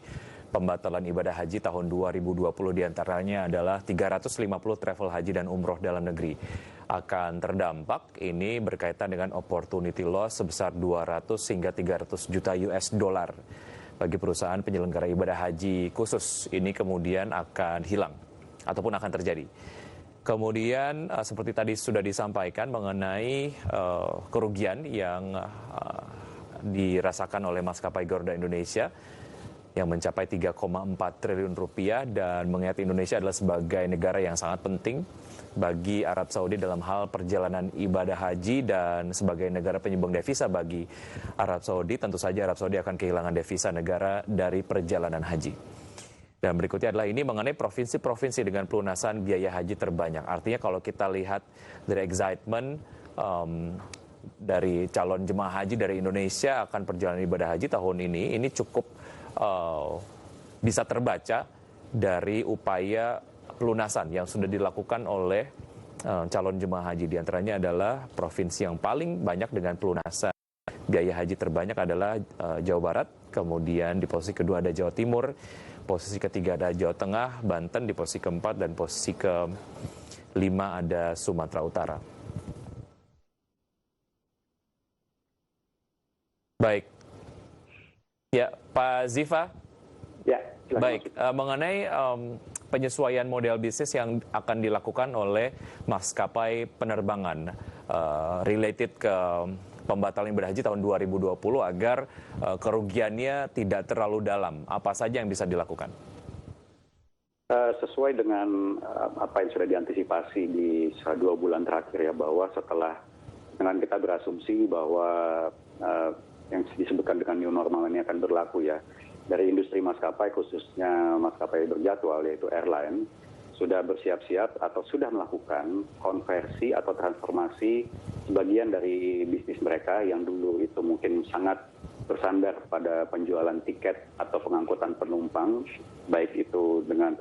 pembatalan ibadah haji tahun 2020. Di antaranya adalah 350 travel haji dan umroh dalam negeri akan terdampak. Ini berkaitan dengan opportunity loss sebesar 200 hingga 300 juta US dollar bagi perusahaan penyelenggara ibadah haji khusus. Ini kemudian akan hilang ataupun akan terjadi. Kemudian seperti tadi sudah disampaikan mengenai kerugian yang dirasakan oleh maskapai Garuda Indonesia yang mencapai 3,4 triliun rupiah, dan mengingat Indonesia adalah sebagai negara yang sangat penting bagi Arab Saudi dalam hal perjalanan ibadah haji dan sebagai negara penyumbang devisa bagi Arab Saudi, tentu saja Arab Saudi akan kehilangan devisa negara dari perjalanan haji. Dan berikutnya adalah ini mengenai provinsi-provinsi dengan pelunasan biaya haji terbanyak. Artinya kalau kita lihat dari excitement dari calon jemaah haji dari Indonesia akan perjalanan ibadah haji tahun ini cukup bisa terbaca dari upaya pelunasan yang sudah dilakukan oleh calon jemaah haji. Di antaranya adalah provinsi yang paling banyak dengan pelunasan biaya haji terbanyak adalah Jawa Barat, kemudian di posisi kedua ada Jawa Timur, posisi ketiga ada Jawa Tengah, Banten di posisi keempat, dan posisi kelima ada Sumatera Utara. Baik. Ya, Pak Ziva. Ya, silakan. Baik, mengenai penyesuaian model bisnis yang akan dilakukan oleh maskapai penerbangan related ke pembatalan ibadah haji tahun 2020 agar kerugiannya tidak terlalu dalam. Apa saja yang bisa dilakukan? Sesuai dengan apa yang sudah diantisipasi di 2 bulan terakhir ya, bahwa setelah dengan kita berasumsi bahwa yang disebutkan dengan new normal ini akan berlaku ya, dari industri maskapai khususnya maskapai berjadwal yaitu airline sudah bersiap-siap atau sudah melakukan konversi atau transformasi sebagian dari bisnis mereka yang dulu itu mungkin sangat bersandar pada penjualan tiket atau pengangkutan penumpang, baik itu dengan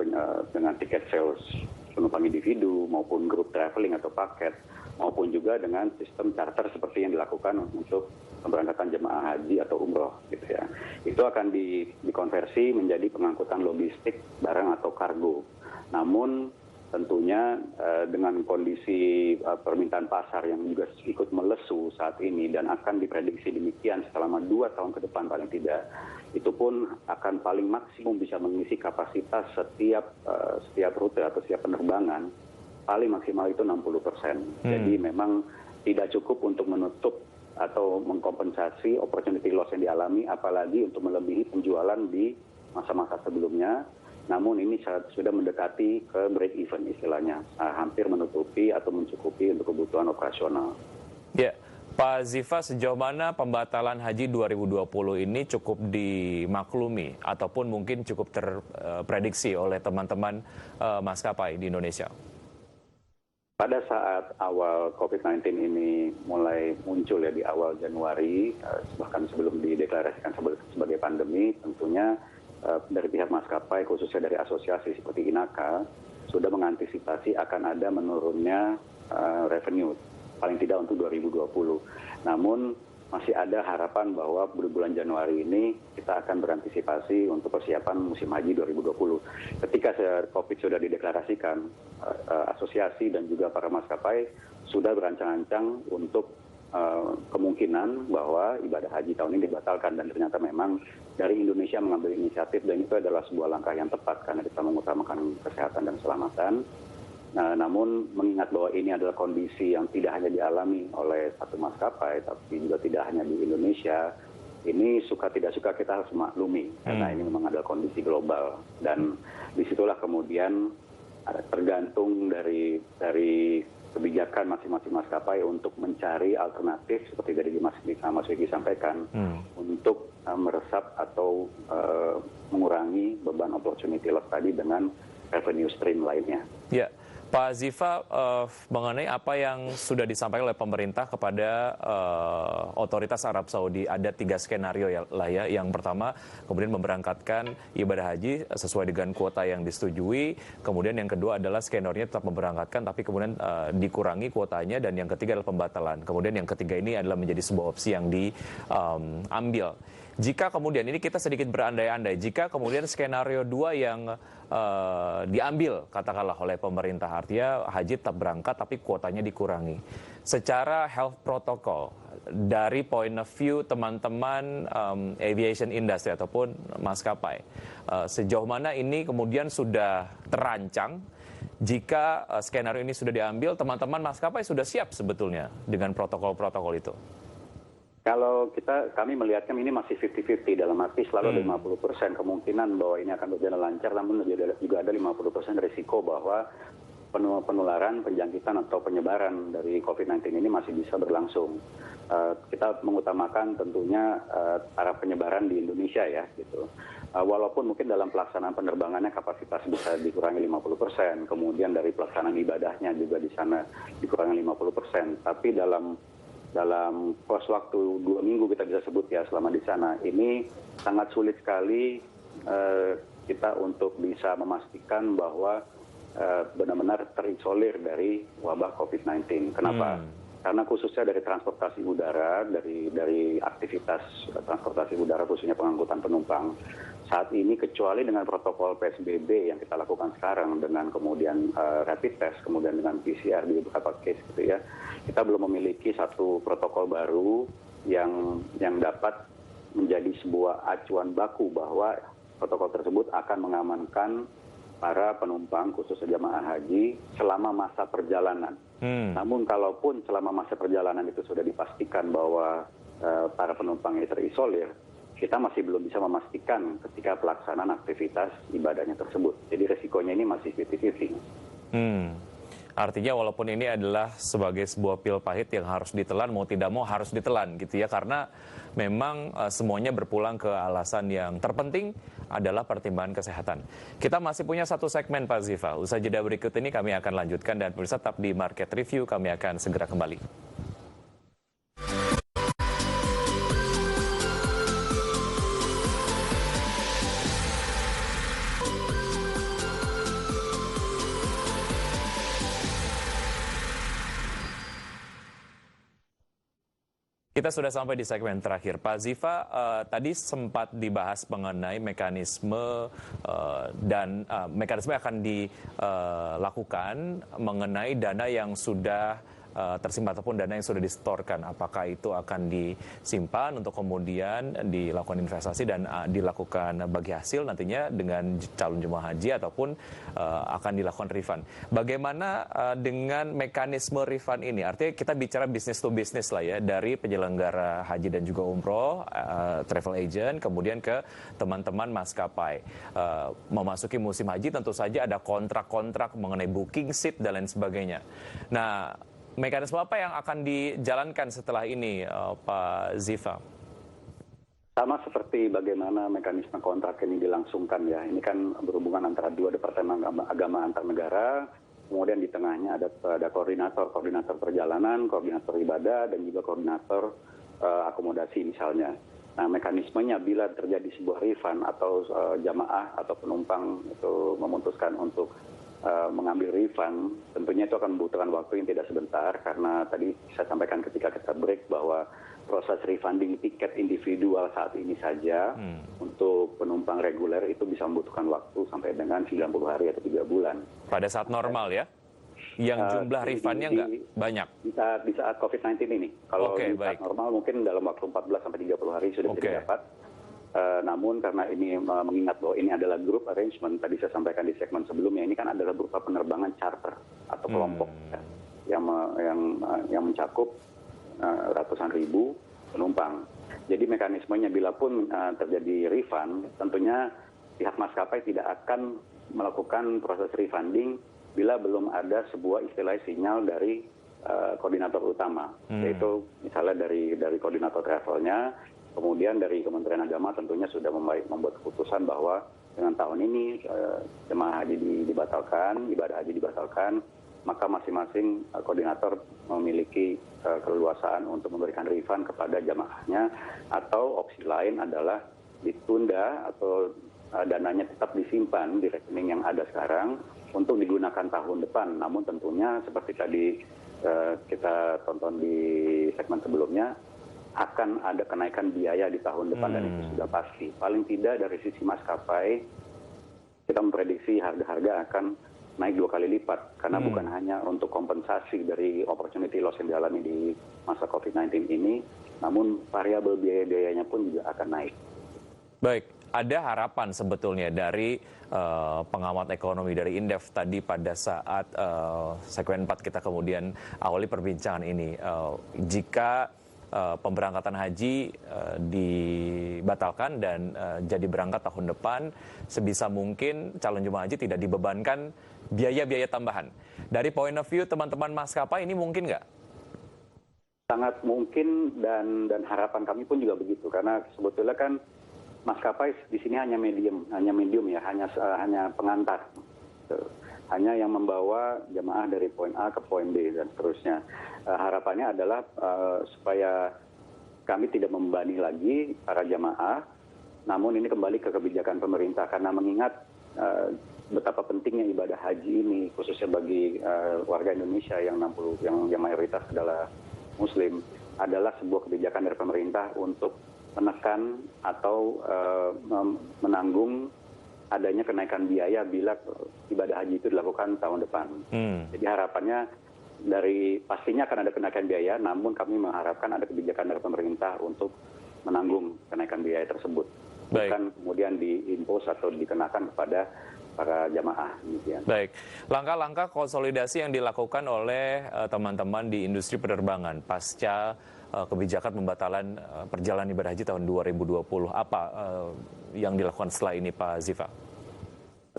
tiket sales penumpang individu maupun grup traveling atau paket, maupun juga dengan sistem charter seperti yang dilakukan untuk pemberangkatan jemaah haji atau umroh gitu ya. Itu akan dikonversi menjadi pengangkutan logistik barang atau kargo. Namun tentunya dengan kondisi permintaan pasar yang juga ikut melesu saat ini dan akan diprediksi demikian selama 2 tahun ke depan paling tidak, itu pun akan paling maksimum bisa mengisi kapasitas setiap rute atau setiap penerbangan paling maksimal itu 60%. Jadi memang tidak cukup untuk menutup atau mengkompensasi opportunity loss yang dialami, apalagi untuk melebihi penjualan di masa-masa sebelumnya. Namun ini sudah mendekati ke break even istilahnya, hampir menutupi atau mencukupi untuk kebutuhan operasional. Ya, Pak Ziva, sejauh mana pembatalan haji 2020 ini cukup dimaklumi ataupun mungkin cukup terprediksi oleh teman-teman maskapai di Indonesia? Pada saat awal COVID-19 ini mulai muncul ya di awal Januari, bahkan sebelum dideklarasikan sebagai pandemi, tentunya dari pihak maskapai, khususnya dari asosiasi seperti INAKA, sudah mengantisipasi akan ada menurunnya revenue, paling tidak untuk 2020. Namun masih ada harapan bahwa di bulan Januari ini kita akan berantisipasi untuk persiapan musim haji 2020. Ketika COVID sudah dideklarasikan, asosiasi dan juga para maskapai sudah berancang-ancang untuk kemungkinan bahwa ibadah haji tahun ini dibatalkan, dan ternyata memang dari Indonesia mengambil inisiatif, dan itu adalah sebuah langkah yang tepat karena kita mengutamakan kesehatan dan keselamatan. Namun mengingat bahwa ini adalah kondisi yang tidak hanya dialami oleh satu maskapai, tapi juga tidak hanya di Indonesia, ini suka tidak suka kita harus maklumi, karena ini memang adalah kondisi global. Dan disitulah kemudian tergantung dari kebijakan masing-masing maskapai untuk mencari alternatif, seperti tadi Mas Vicky sampaikan, untuk meresap atau mengurangi beban opportunity loss tadi dengan revenue stream lainnya. Ya. Pak Ziva, mengenai apa yang sudah disampaikan oleh pemerintah kepada otoritas Arab Saudi, ada 3 skenario ya. Yang pertama, kemudian memberangkatkan ibadah haji sesuai dengan kuota yang disetujui. Kemudian yang kedua adalah skenario tetap memberangkatkan, tapi kemudian dikurangi kuotanya. Dan yang ketiga adalah pembatalan. Kemudian yang ketiga ini adalah menjadi sebuah opsi yang diambil. Jika kemudian, ini kita sedikit berandai-andai, jika kemudian skenario 2 yang diambil katakanlah oleh pemerintah, artinya haji tetap berangkat tapi kuotanya dikurangi. Secara health protocol, dari point of view teman-teman aviation industry ataupun maskapai, sejauh mana ini kemudian sudah terancang? Jika skenario ini sudah diambil, teman-teman maskapai sudah siap sebetulnya dengan protokol-protokol itu? Kalau kami melihatkan ini masih 50-50, dalam arti selalu ada 50% kemungkinan bahwa ini akan berjalan lancar, namun juga ada 50% risiko bahwa penularan, penjangkitan atau penyebaran dari COVID-19 ini masih bisa berlangsung. Kita mengutamakan tentunya arah penyebaran di Indonesia ya, gitu. Walaupun mungkin dalam pelaksanaan penerbangannya kapasitas bisa dikurangi 50%, kemudian dari pelaksanaan ibadahnya juga di sana dikurangi 50%, tapi dalam pos waktu 2 minggu kita bisa sebut ya selama di sana, ini sangat sulit sekali kita untuk bisa memastikan bahwa benar-benar terisolir dari wabah COVID-19. Kenapa? Karena khususnya dari transportasi udara, dari aktivitas transportasi udara khususnya pengangkutan penumpang, saat ini kecuali dengan protokol PSBB yang kita lakukan sekarang dengan kemudian rapid test, kemudian dengan PCR di beberapa case gitu ya, kita belum memiliki satu protokol baru yang dapat menjadi sebuah acuan baku bahwa protokol tersebut akan mengamankan para penumpang khusus jemaah haji selama masa perjalanan. Namun kalaupun selama masa perjalanan itu sudah dipastikan bahwa para penumpang ini terisolir, kita masih belum bisa memastikan ketika pelaksanaan aktivitas ibadahnya tersebut. Jadi resikonya ini masih 50-50. Artinya walaupun ini adalah sebagai sebuah pil pahit yang harus ditelan, mau tidak mau harus ditelan gitu ya, karena memang semuanya berpulang ke alasan yang terpenting adalah pertimbangan kesehatan. Kita masih punya satu segmen Pak Ziva. Usai jeda berikut ini kami akan lanjutkan, dan pemirsa tetap di Market Review, kami akan segera kembali. Kita sudah sampai di segmen terakhir. Pak Ziva, tadi sempat dibahas mengenai mekanisme dan mekanisme akan dilakukan mengenai dana yang sudah tersimpan ataupun dana yang sudah disetorkan. Apakah itu akan disimpan untuk kemudian dilakukan investasi dan dilakukan bagi hasil nantinya dengan calon jemaah haji ataupun akan dilakukan refund. Bagaimana dengan mekanisme refund ini? Artinya kita bicara business to business lah ya, dari penyelenggara haji dan juga umroh, travel agent, kemudian ke teman-teman maskapai. Memasuki musim haji tentu saja ada kontrak-kontrak mengenai booking seat dan lain sebagainya. Nah, mekanisme apa yang akan dijalankan setelah ini, Pak Ziva? Sama seperti bagaimana mekanisme kontrak ini dilangsungkan ya. Ini kan berhubungan antara dua departemen agama antar negara, kemudian di tengahnya ada koordinator perjalanan, koordinator ibadah, dan juga koordinator akomodasi misalnya. Nah, mekanismenya bila terjadi sebuah refund atau jamaah atau penumpang itu memutuskan untuk mengambil refund, tentunya itu akan membutuhkan waktu yang tidak sebentar, karena tadi saya sampaikan ketika kita break bahwa proses refunding tiket individual saat ini saja untuk penumpang reguler itu bisa membutuhkan waktu sampai dengan 90 hari atau 3 bulan. Pada saat normal ya? Yang jumlah refundnya nggak banyak? Di saat COVID-19 ini. Kalau di saat normal mungkin dalam waktu 14 sampai 30 hari sudah bisa didapat. Namun karena ini mengingat bahwa ini adalah group arrangement, tadi saya sampaikan di segmen sebelumnya, ini kan adalah berupa penerbangan charter atau kelompok ya, yang mencakup ratusan ribu penumpang. Jadi mekanismenya bila pun terjadi refund, tentunya pihak maskapai tidak akan melakukan proses refunding bila belum ada sebuah istilah sinyal dari koordinator utama, yaitu misalnya dari koordinator travelnya. Kemudian dari Kementerian Agama tentunya sudah membuat keputusan bahwa dengan tahun ini jemaah haji dibatalkan, ibadah haji dibatalkan, maka masing-masing koordinator memiliki keleluasaan untuk memberikan refund kepada jemaahnya, atau opsi lain adalah ditunda atau dananya tetap disimpan di rekening yang ada sekarang untuk digunakan tahun depan. Namun tentunya seperti tadi kita tonton di segmen sebelumnya, akan ada kenaikan biaya di tahun depan dan itu sudah pasti. Paling tidak dari sisi maskapai, kita memprediksi harga-harga akan naik 2 kali lipat. Karena bukan hanya untuk kompensasi dari opportunity loss yang dialami di masa COVID-19 ini, namun variabel biaya-biayanya pun juga akan naik. Baik, ada harapan sebetulnya dari pengamat ekonomi dari Indef tadi pada saat segmen 4 kita kemudian awali perbincangan ini. Jika pemberangkatan haji dibatalkan dan jadi berangkat tahun depan, sebisa mungkin calon jemaah haji tidak dibebankan biaya-biaya tambahan. Dari point of view teman-teman maskapai, ini mungkin nggak? Sangat mungkin, dan harapan kami pun juga begitu, karena sebetulnya kan maskapai di sini hanya medium ya, hanya pengantar. Hanya yang membawa jemaah dari poin A ke poin B dan seterusnya. Harapannya adalah supaya kami tidak membebani lagi para jemaah, namun ini kembali ke kebijakan pemerintah, karena mengingat betapa pentingnya ibadah haji ini, khususnya bagi warga Indonesia yang mayoritas adalah Muslim, adalah sebuah kebijakan dari pemerintah untuk menekan atau menanggung adanya kenaikan biaya bila ibadah haji itu dilakukan tahun depan. Jadi harapannya pastinya akan ada kenaikan biaya, namun kami mengharapkan ada kebijakan dari pemerintah untuk menanggung kenaikan biaya tersebut. Bukan kemudian diimpos atau dikenakan kepada para jamaah. Baik, langkah-langkah konsolidasi yang dilakukan oleh teman-teman di industri penerbangan pasca kebijakan pembatalan perjalanan ibadah haji tahun 2020, apa yang dilakukan setelah ini, Pak Ziva?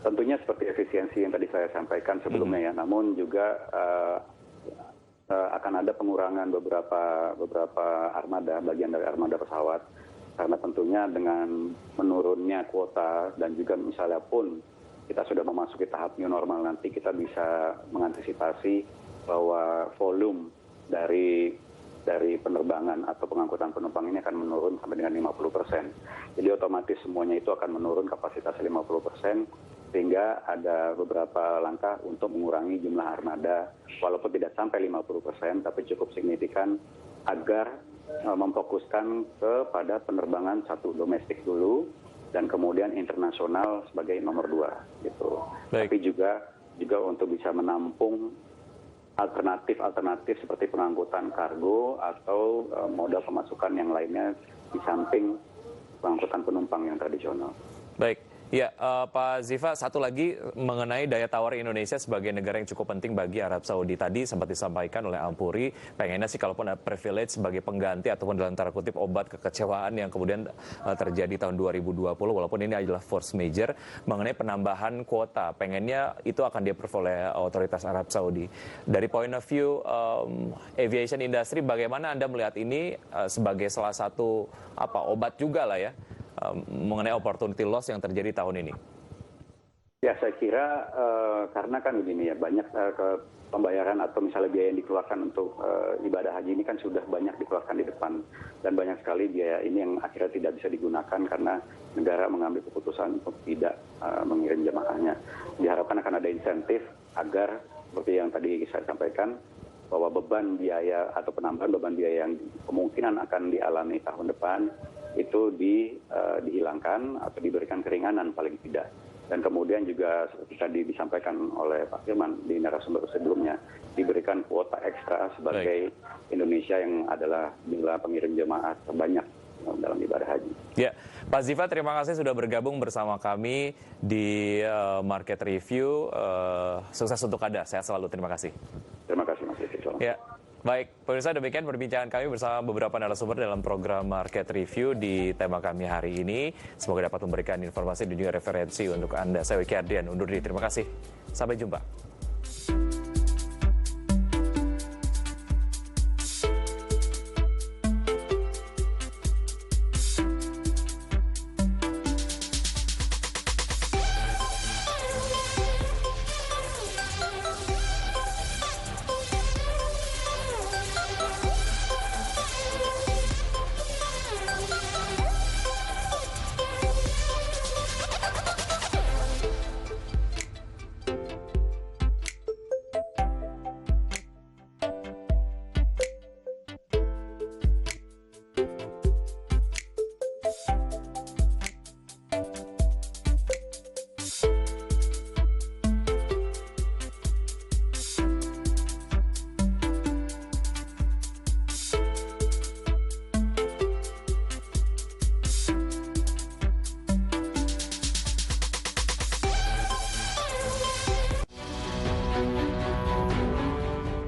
Tentunya seperti efisiensi yang tadi saya sampaikan sebelumnya ya, namun juga akan ada pengurangan beberapa armada, bagian dari armada pesawat, karena tentunya dengan menurunnya kuota dan juga misalnya pun kita sudah memasuki tahap new normal, nanti kita bisa mengantisipasi bahwa volume dari penerbangan atau pengangkutan penumpang ini akan menurun sampai dengan 50%. Jadi otomatis semuanya itu akan menurun kapasitas 50%, sehingga ada beberapa langkah untuk mengurangi jumlah armada, walaupun tidak sampai 50%, tapi cukup signifikan agar memfokuskan kepada penerbangan satu domestik dulu, dan kemudian internasional sebagai nomor 2 gitu. Tapi juga untuk bisa menampung alternatif seperti pengangkutan kargo atau moda pemasukan yang lainnya di samping pengangkutan penumpang yang tradisional. Baik. Ya, Pak Ziva, satu lagi mengenai daya tawar Indonesia sebagai negara yang cukup penting bagi Arab Saudi. Tadi sempat disampaikan oleh Ampuri, pengennya sih kalaupun ada privilege sebagai pengganti ataupun dalam tanda kutip obat kekecewaan yang kemudian terjadi tahun 2020, walaupun ini adalah force major, mengenai penambahan kuota. Pengennya itu akan di-approve oleh otoritas Arab Saudi. Dari point of view aviation industry, bagaimana Anda melihat ini sebagai salah satu obat juga lah ya, mengenai opportunity loss yang terjadi tahun ini? Ya, saya kira karena kan begini ya, banyak pembayaran atau misalnya biaya yang dikeluarkan untuk ibadah haji ini kan sudah banyak dikeluarkan di depan, dan banyak sekali biaya ini yang akhirnya tidak bisa digunakan karena negara mengambil keputusan untuk tidak mengirim jemaahnya. Diharapkan akan ada insentif agar seperti yang tadi saya sampaikan, bahwa beban biaya atau penambahan beban biaya yang kemungkinan akan dialami tahun depan itu dihilangkan atau diberikan keringanan paling tidak. Dan kemudian juga seperti tadi disampaikan oleh Pak Firman di narasumber sebelumnya, diberikan kuota ekstra sebagai Indonesia yang adalah jumlah pengirim jemaah terbanyak dalam ibadah haji. Ya, Pak Ziva, terima kasih sudah bergabung bersama kami di Market Review. Sukses untuk Anda, sehat selalu. Terima kasih. Terima kasih, Mas Yusuf. Ya. Baik, pemirsa, demikian perbincangan kami bersama beberapa narasumber dalam program Market Review di tema kami hari ini. Semoga dapat memberikan informasi dan juga referensi untuk Anda. Saya Wiki Ardian, undur diri. Terima kasih. Sampai jumpa.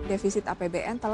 Defisit APBN telah